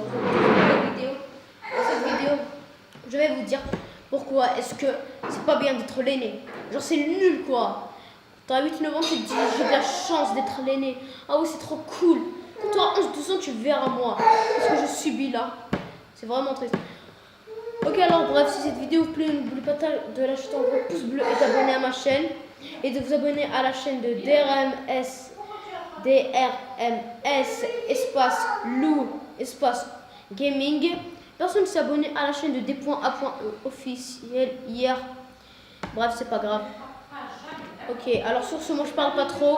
dans une nouvelle vidéo. Dans cette vidéo, je vais vous dire pourquoi est-ce que c'est pas bien d'être l'aîné. Genre c'est nul quoi. T'as 8-9 ans, tu te dis j'ai de la chance d'être l'aîné. Ah oui c'est trop cool. Quand tu as 11-12 ans, tu verras moi. Ce que je subis là. C'est vraiment triste. Ok alors bref, si cette vidéo vous plaît, n'oubliez pas de lâcher un gros pouce bleu et d'abonner à ma chaîne. Et de vous abonner à la chaîne de DRMS espace Lou espace Gaming. Personne ne s'est abonné à la chaîne de D.A.E officiel hier. Bref, c'est pas grave. Ok, alors sur ce, moi je parle pas trop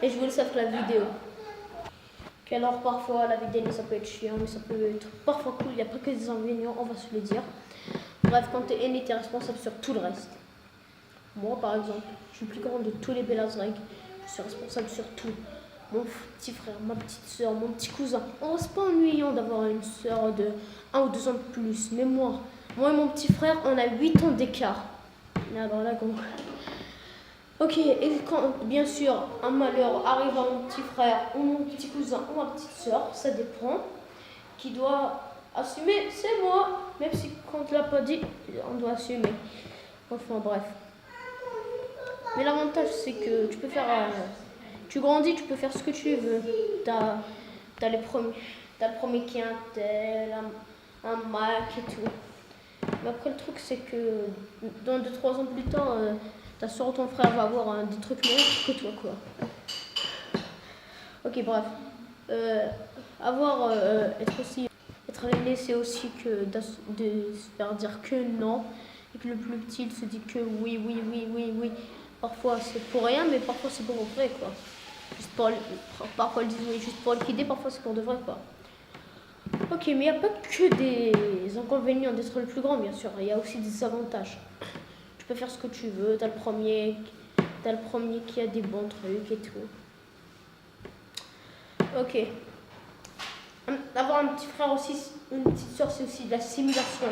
et je vous laisse avec la vidéo. Ok, alors parfois la vidéo ça peut être chiant, mais ça peut être parfois cool. Il n'y a pas que des inconvénients, on va se le dire. Bref, quand t'es aîné, t'es responsable sur tout le reste. Moi par exemple, je suis le plus grand de tous les Belazreg. Je suis responsable sur tout. Mon petit frère, ma petite soeur, mon petit cousin. Oh, c'est pas ennuyant d'avoir une soeur de 1 ou 2 ans de plus. Mais moi et mon petit frère, on a 8 ans d'écart. Alors là, gros. Ok, et quand bien sûr un malheur arrive à mon petit frère ou mon petit cousin ou ma petite soeur, ça dépend, qui doit assumer, c'est moi. Même si quand on ne l'a pas dit, on doit assumer. Enfin bref. Mais l'avantage c'est que tu peux faire, tu grandis, tu peux faire ce que tu veux. T'as le premier qui a un tel, un Mac et tout. Mais après le truc c'est que dans 2-3 ans plus tard, ta soeur ou ton frère va avoir des trucs meilleurs que toi quoi. Ok bref. Être l'aîné c'est aussi que de se faire dire que non. Et que le plus petit il se dit que oui. Parfois c'est pour rien, mais parfois c'est pour vrai quoi. Parfois ils disent oui juste pour liquider, parfois c'est pour de vrai quoi. Ok, mais il n'y a pas que des inconvénients d'être le plus grand bien sûr, il y a aussi des avantages. Tu peux faire ce que tu veux, t'as le premier qui a des bons trucs et tout. Ok. Avoir un petit frère aussi, une petite soeur, c'est aussi de la simulation.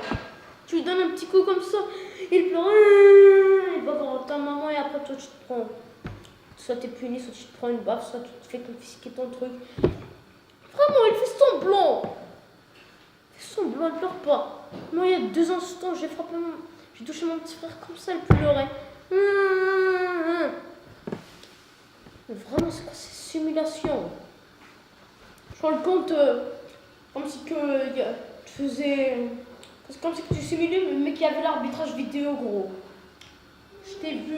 Tu lui donnes un petit coup comme ça, il pleure, il va voir ta maman et après toi tu te prends, soit t'es puni, soit tu te prends une baffe, soit tu te fais confisquer ton truc. Vraiment, il fait semblant. Il fait semblant, il pleure pas. Moi il y a 2 instants, j'ai touché mon petit frère comme ça, il pleurait. Mais vraiment, c'est quoi ces simulations? Je rends compte comme si que tu faisais. C'est comme si que tu simulais, mais qu'il y avait l'arbitrage vidéo, gros. Je t'ai vu.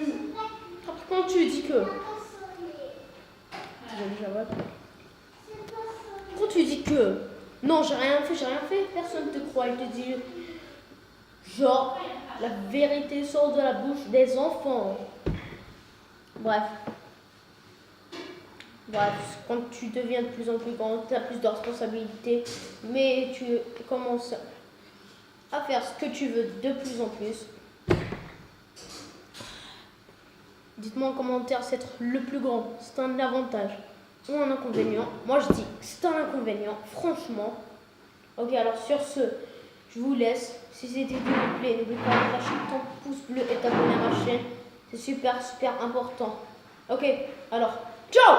Après, quand tu dis que. Quand tu dis que. Non, j'ai rien fait, personne te croit. Il te dit. Genre, la vérité sort de la bouche des enfants. Bref, quand tu deviens de plus en plus grand, tu as plus de responsabilités, mais tu commences à faire ce que tu veux de plus en plus. Dites-moi en commentaire si être le plus grand, c'est un avantage ou un inconvénient. Moi je dis que c'est un inconvénient, franchement. Ok, alors sur ce, je vous laisse. Si cette vidéo vous plaît, n'oubliez pas de lâcher ton pouce bleu et t'abonner à ma chaîne. C'est super important. Ok, alors, ciao!